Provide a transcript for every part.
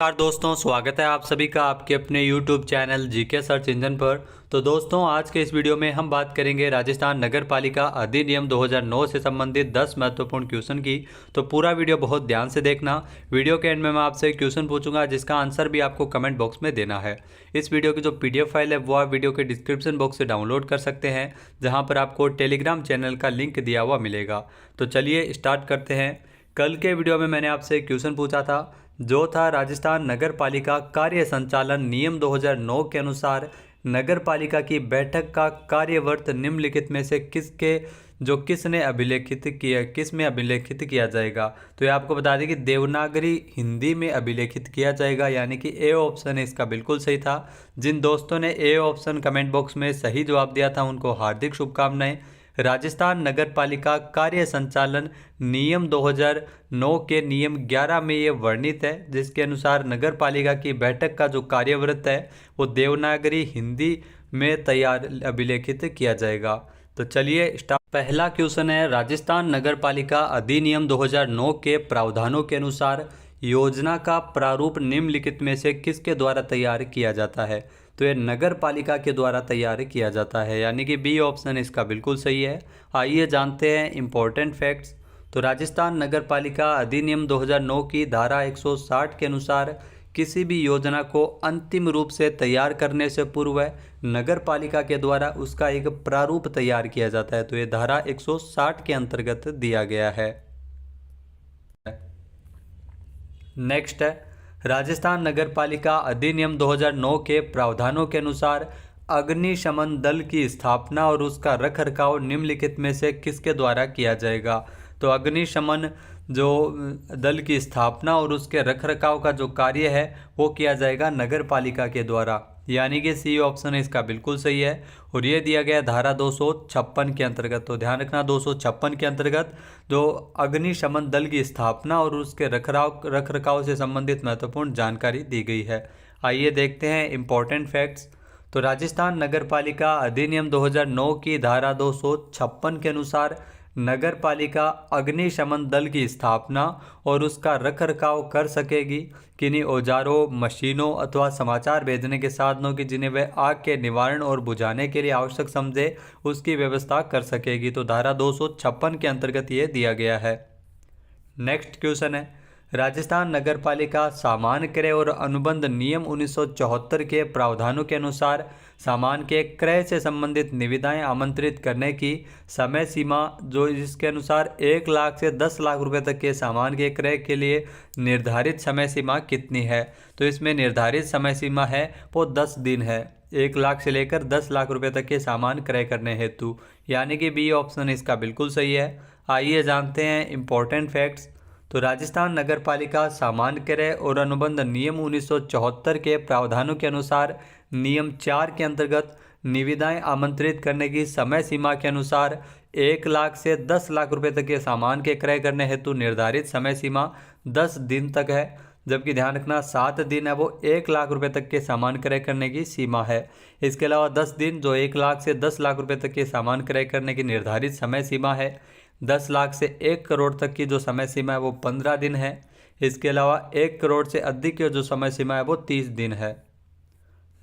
नमस्कार दोस्तों, स्वागत है आप सभी का आपके अपने YouTube channel GK search engine पर। तो दोस्तों, आज के इस वीडियो में हम बात करेंगे राजस्थान नगर पालिका अधिनियम 2009 से संबंधित 10 महत्वपूर्ण क्वेश्चन की। तो पूरा वीडियो बहुत ध्यान से देखना। वीडियो के एंड में मैं आपसे क्वेश्चन पूछूंगा जिसका आंसर भी आपको कमेंट बॉक्स में देना है। इस वीडियो की जो PDF फाइल है वो आप वीडियो के डिस्क्रिप्शन बॉक्स से डाउनलोड कर सकते हैं, जहाँ पर आपको टेलीग्राम चैनल का लिंक दिया हुआ मिलेगा। तो चलिए स्टार्ट करते हैं। कल के वीडियो में मैंने आपसे क्वेश्चन पूछा था जो था राजस्थान नगर पालिका कार्य संचालन नियम 2009 के अनुसार नगर पालिका की बैठक का कार्यवर्त निम्नलिखित में से किसने अभिलेखित किया, किस में अभिलेखित किया जाएगा। तो ये आपको बता दें कि देवनागरी हिंदी में अभिलेखित किया जाएगा, यानी कि ए ऑप्शन है इसका बिल्कुल सही था। जिन दोस्तों ने ए ऑप्शन कमेंट बॉक्स में सही जवाब दिया था उनको हार्दिक शुभकामनाएं। राजस्थान नगर पालिका कार्य संचालन नियम 2009 के नियम 11 में ये वर्णित है, जिसके अनुसार नगर पालिका की बैठक का जो कार्यवृत्त है वो देवनागरी हिंदी में तैयार अभिलेखित किया जाएगा। तो चलिए स्टार्ट। पहला क्वेश्चन है, राजस्थान नगर पालिका अधिनियम 2009 के प्रावधानों के अनुसार योजना का प्रारूप निम्नलिखित में से किसके द्वारा तैयार किया जाता है। तो ये नगर पालिका के द्वारा तैयार किया जाता है, यानी कि बी ऑप्शन इसका बिल्कुल सही है। आइए जानते हैं इम्पोर्टेंट फैक्ट्स। तो राजस्थान नगर पालिका अधिनियम 2009 की धारा 160 के अनुसार किसी भी योजना को अंतिम रूप से तैयार करने से पूर्व नगर पालिका के द्वारा उसका एक प्रारूप तैयार किया जाता है। तो ये धारा 160 के अंतर्गत दिया गया है। नेक्स्ट है, राजस्थान नगर पालिका अधिनियम 2009 के प्रावधानों के अनुसार अग्निशमन दल की स्थापना और उसका रखरखाव निम्नलिखित में से किसके द्वारा किया जाएगा। तो अग्निशमन जो दल की स्थापना और उसके रखरखाव का जो कार्य है वो किया जाएगा नगर पालिका के द्वारा, यानी कि सी ऑप्शन इसका बिल्कुल सही है। और ये दिया गया धारा 256 के अंतर्गत। तो ध्यान रखना 256 के अंतर्गत जो अग्निशमन दल की स्थापना और उसके रखरखाव से संबंधित महत्वपूर्ण जानकारी दी गई है। आइए देखते हैं इम्पोर्टेंट फैक्ट्स। तो राजस्थान नगर पालिका अधिनियम 2009 की धारा 256 के अनुसार नगर पालिका अग्निशमन दल की स्थापना और उसका रखरखाव कर सकेगी किन्हीं औजारों, मशीनों अथवा समाचार भेजने के साधनों की जिन्हें वह आग के निवारण और बुझाने के लिए आवश्यक समझे उसकी व्यवस्था कर सकेगी। तो धारा 256 के अंतर्गत ये दिया गया है। नेक्स्ट क्वेश्चन है, राजस्थान नगर पालिका सामान्य क्रय और अनुबंध नियम 1974 के प्रावधानों के अनुसार सामान के क्रय से संबंधित निविदाएं आमंत्रित करने की समय सीमा जो जिसके अनुसार 1 लाख से 10 लाख रुपए तक के सामान के क्रय के लिए निर्धारित समय सीमा कितनी है। तो इसमें निर्धारित समय सीमा है वो 10 दिन है, 1 लाख से लेकर 10 लाख रुपए तक के सामान क्रय करने हेतु, यानी कि बी ऑप्शन इसका बिल्कुल सही है। आइए जानते हैं इम्पोर्टेंट फैक्ट्स। तो राजस्थान नगर पालिका सामान्य क्रय और अनुबंध नियम 1974 के प्रावधानों के अनुसार नियम 4 के अंतर्गत निविदाएं आमंत्रित करने की समय सीमा के अनुसार 1 लाख से 10 लाख रुपए तक के सामान के क्रय करने हेतु निर्धारित समय सीमा 10 दिन तक है, जबकि ध्यान रखना 7 दिन है वो 1 लाख रुपए तक के सामान क्रय करने की सीमा है। इसके अलावा 10 दिन जो 1 लाख से 10 लाख रुपए तक के सामान क्रय करने की निर्धारित समय सीमा है। 10 लाख से 1 करोड़ तक की जो समय सीमा है वो 15 दिन है। इसके अलावा 1 करोड़ से अधिक की जो समय सीमा है वो 30 दिन है।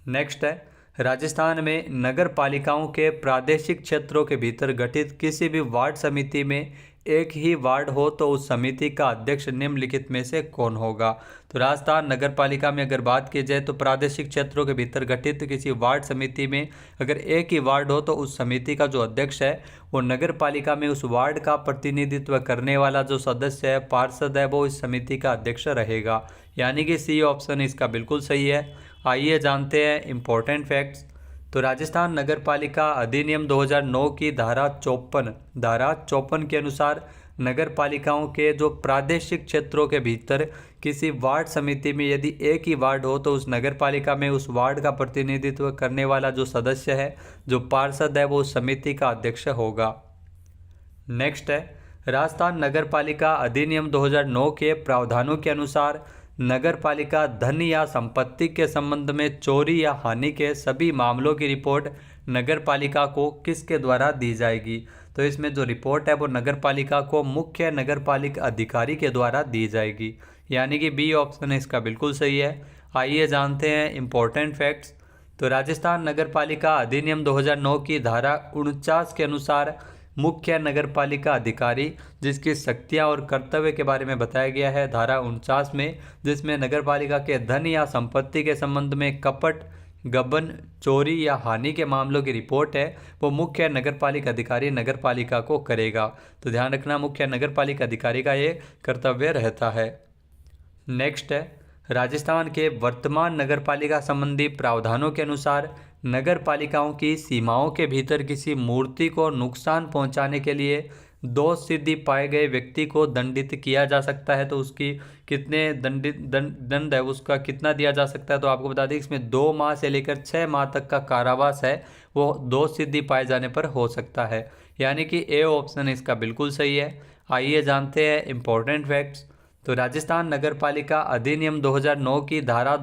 नेक्स्ट है, राजस्थान में नगर पालिकाओं के प्रादेशिक क्षेत्रों के भीतर गठित किसी भी वार्ड समिति में एक ही वार्ड हो तो उस समिति का अध्यक्ष निम्नलिखित में से कौन होगा। तो राजस्थान नगर पालिका में अगर बात की जाए तो प्रादेशिक क्षेत्रों के भीतर गठित किसी वार्ड समिति में अगर एक ही वार्ड हो तो उस समिति का जो अध्यक्ष है वो नगर पालिका में उस वार्ड का प्रतिनिधित्व करने वाला जो सदस्य है, पार्षद है, वो इस समिति का अध्यक्ष रहेगा, यानी कि सी ऑप्शन इसका बिल्कुल सही है। आइए जानते हैं इम्पोर्टेंट फैक्ट्स। तो राजस्थान नगर पालिका अधिनियम 2009 की धारा 54 के अनुसार नगर पालिकाओं के जो प्रादेशिक क्षेत्रों के भीतर किसी वार्ड समिति में यदि एक ही वार्ड हो तो उस नगर पालिका में उस वार्ड का प्रतिनिधित्व करने वाला जो सदस्य है, जो पार्षद है, वो उस समिति का अध्यक्ष होगा। नेक्स्ट है, राजस्थान नगर पालिका अधिनियम 2009 के प्रावधानों के अनुसार नगर पालिका धन या संपत्ति के संबंध में चोरी या हानि के सभी मामलों की रिपोर्ट नगर पालिका को किसके द्वारा दी जाएगी। तो इसमें जो रिपोर्ट है वो नगर पालिका को मुख्य नगर पालिका अधिकारी के द्वारा दी जाएगी, यानी कि बी ऑप्शन है इसका बिल्कुल सही है। आइए जानते हैं इम्पोर्टेंट फैक्ट्स। तो राजस्थान नगर पालिका अधिनियम 2009 की धारा 49 के अनुसार मुख्य नगर पालिका अधिकारी जिसकी शक्तियां और कर्तव्य के बारे में बताया गया है धारा 49 में, जिसमें नगर पालिका के धन या संपत्ति के संबंध में कपट, गबन, चोरी या हानि के मामलों की रिपोर्ट है वो मुख्य नगरपालिका अधिकारी नगर पालिका को करेगा। तो ध्यान रखना, मुख्य नगरपालिका अधिकारी का ये कर्तव्य रहता है। नेक्स्ट है, राजस्थान के वर्तमान नगरपालिका संबंधी प्रावधानों के अनुसार नगर पालिकाओं की सीमाओं के भीतर किसी मूर्ति को नुकसान पहुंचाने के लिए दोष सिद्धि पाए गए व्यक्ति को दंडित किया जा सकता है। तो उसकी कितने दंड है, उसका कितना दिया जा सकता है, तो आपको बता दें इसमें 2 माह से लेकर 6 माह तक का कारावास है वो दोष सिद्धि पाए जाने पर हो सकता है। यानी कि ए ऑप्शन इसका बिल्कुल सही है। आइए जानते हैं इम्पोर्टेंट फैक्ट्स। तो राजस्थान नगर पालिका अधिनियम 2009 की धारा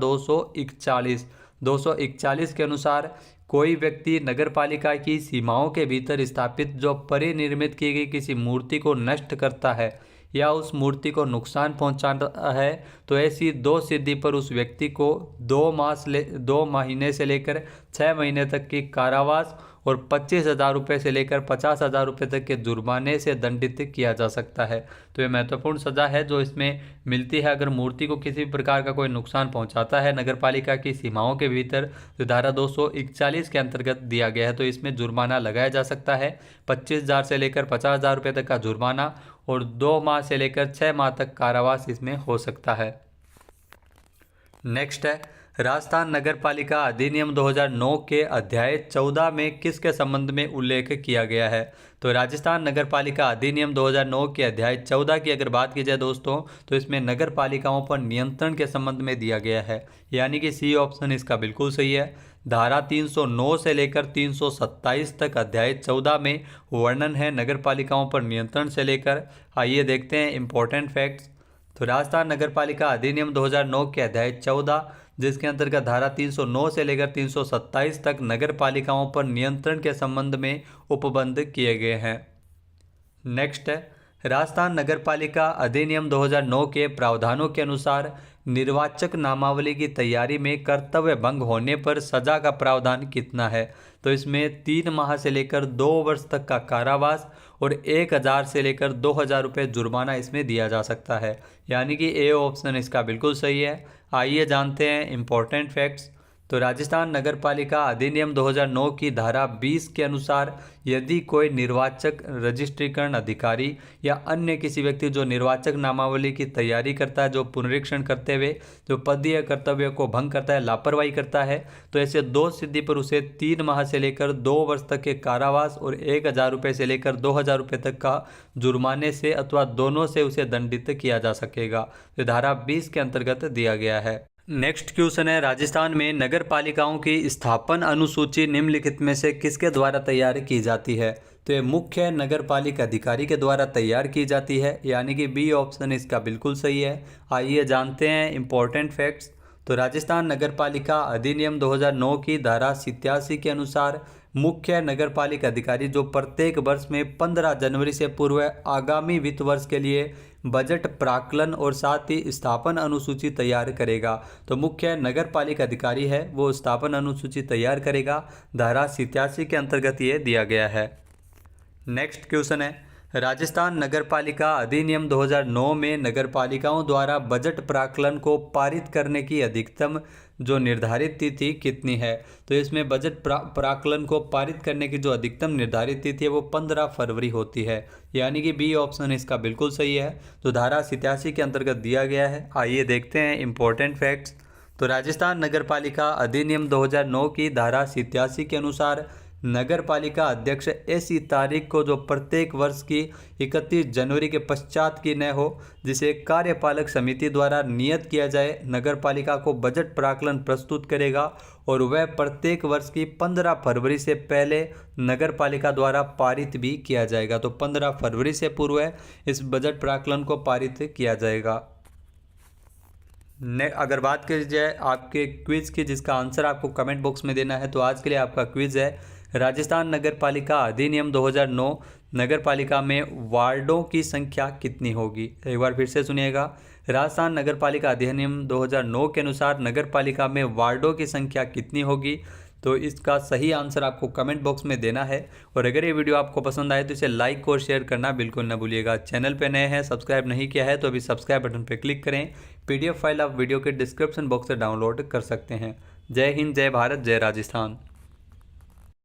241 के अनुसार कोई व्यक्ति नगर पालिका की सीमाओं के भीतर स्थापित जो परिनिर्मित की गई किसी मूर्ति को नष्ट करता है या उस मूर्ति को नुकसान पहुंचाता है तो ऐसी दोष सिद्धि पर उस व्यक्ति को 2 महीने से लेकर 6 महीने तक की कारावास और 25,000 रुपये से लेकर 50,000 रुपये तक के जुर्माने से दंडित किया जा सकता है। तो ये महत्वपूर्ण सज़ा है जो इसमें मिलती है अगर मूर्ति को किसी भी प्रकार का कोई नुकसान पहुंचाता है नगरपालिका की सीमाओं के भीतर। तो धारा 241 के अंतर्गत दिया गया है, तो इसमें जुर्माना लगाया जा सकता है 25,000 से लेकर 50,000 रुपये तक का जुर्माना और 2 माह से लेकर 6 माह तक कारावास इसमें हो सकता है। नेक्स्ट है, राजस्थान नगर पालिका अधिनियम 2009 के अध्याय 14 में किसके संबंध में उल्लेख किया गया है। तो राजस्थान नगर पालिका अधिनियम 2009 के अध्याय 14 की अगर बात की जाए दोस्तों तो इसमें नगर पालिकाओं पर नियंत्रण के संबंध में दिया गया है, यानी कि सी ऑप्शन इसका बिल्कुल सही है। धारा 309 से लेकर 327 तक अध्याय 14 में वर्णन है नगर पालिकाओं पर नियंत्रण से लेकर। आइए देखते हैं इम्पोर्टेंट फैक्ट्स। तो राजस्थान नगर पालिका अधिनियम 2009 के अध्याय 14 जिसके अंतर्गत धारा 309 से लेकर 327 तक नगर पालिकाओं पर नियंत्रण के संबंध में उपबंध किए गए हैं। नेक्स्ट है, राजस्थान नगर पालिका अधिनियम 2009 के प्रावधानों के अनुसार निर्वाचक नामावली की तैयारी में कर्तव्य भंग होने पर सजा का प्रावधान कितना है। तो इसमें 3 माह से लेकर 2 वर्ष तक का कारावास और 1,000 से लेकर 2,000 रुपये जुर्माना इसमें दिया जा सकता है, यानी कि ए ऑप्शन इसका बिल्कुल सही है। आइए जानते हैं इम्पोर्टेंट फैक्ट्स। तो राजस्थान नगर पालिका अधिनियम 2009 की धारा 20 के अनुसार यदि कोई निर्वाचक रजिस्ट्रीकरण अधिकारी या अन्य किसी व्यक्ति जो निर्वाचक नामावली की तैयारी करता है, जो पुनरीक्षण करते हुए जो पदीय कर्तव्य को भंग करता है, लापरवाही करता है, तो ऐसे दोष सिद्धि पर उसे 3 माह से लेकर 2 वर्ष तक के कारावास और 1,000 रुपये से लेकर 2,000 रुपये तक का जुर्माने से अथवा दोनों से उसे दंडित किया जा सकेगा। तो धारा 20 के अंतर्गत दिया गया है। नेक्स्ट क्वेश्चन है, राजस्थान में नगर पालिकाओं की स्थापन अनुसूची निम्नलिखित में से किसके द्वारा तैयार की जाती है। तो ये मुख्य नगर पालिका अधिकारी के द्वारा तैयार की जाती है, यानी कि बी ऑप्शन इसका बिल्कुल सही है। आइए जानते हैं इम्पोर्टेंट फैक्ट्स। तो राजस्थान नगर पालिका अधिनियम 2009 की धारा 87 के अनुसार मुख्य नगर पालिका अधिकारी जो प्रत्येक वर्ष में 15 जनवरी से पूर्व आगामी वित्त वर्ष के लिए बजट प्राक्कलन और साथ ही स्थापन अनुसूची तैयार करेगा। तो मुख्य नगर पालिका अधिकारी है वो स्थापन अनुसूची तैयार करेगा, धारा 87 के अंतर्गत ये दिया गया है। नेक्स्ट क्वेश्चन है, राजस्थान नगर पालिका अधिनियम 2009 में नगर पालिकाओं द्वारा बजट प्राक्कलन को पारित करने की अधिकतम जो निर्धारित तिथि कितनी है। तो इसमें बजट प्राक्कलन को पारित करने की जो अधिकतम निर्धारित तिथि है वो 15 फरवरी होती है, यानी कि बी ऑप्शन इसका बिल्कुल सही है। तो धारा 87 के अंतर्गत दिया गया है। आइए देखते हैं इम्पोर्टेंट फैक्ट्स। तो राजस्थान नगर पालिका अधिनियम 2009 की धारा 87 के अनुसार नगर पालिका अध्यक्ष ऐसी तारीख को जो प्रत्येक वर्ष की 31 जनवरी के पश्चात की न हो जिसे कार्यपालक समिति द्वारा नियत किया जाए, नगर पालिका को बजट प्राक्कलन प्रस्तुत करेगा और वह प्रत्येक वर्ष की 15 फरवरी से पहले नगर पालिका द्वारा पारित भी किया जाएगा। तो 15 फरवरी से पूर्व इस बजट प्राक्कलन को पारित किया जाएगा। अगर बात की जाए आपके क्विज़ की जिसका आंसर आपको कमेंट बॉक्स में देना है, तो आज के लिए आपका क्विज़ है, राजस्थान नगर पालिका अधिनियम 2009 नगर पालिका में वार्डों की संख्या कितनी होगी। एक बार फिर से सुनिएगा, राजस्थान नगरपालिका अधिनियम 2009 के अनुसार नगरपालिका में वार्डों की संख्या कितनी होगी? तो इसका सही आंसर आपको कमेंट बॉक्स में देना है। और अगर ये वीडियो आपको पसंद आए तो इसे लाइक और शेयर करना बिल्कुल ना भूलिएगा। चैनल पे नए हैं, सब्सक्राइब नहीं किया है तो अभी सब्सक्राइब बटन पर क्लिक करें। PDF फाइल आप वीडियो के डिस्क्रिप्शन बॉक्स से डाउनलोड कर सकते हैं। जय हिंद, जय भारत, जय राजस्थान।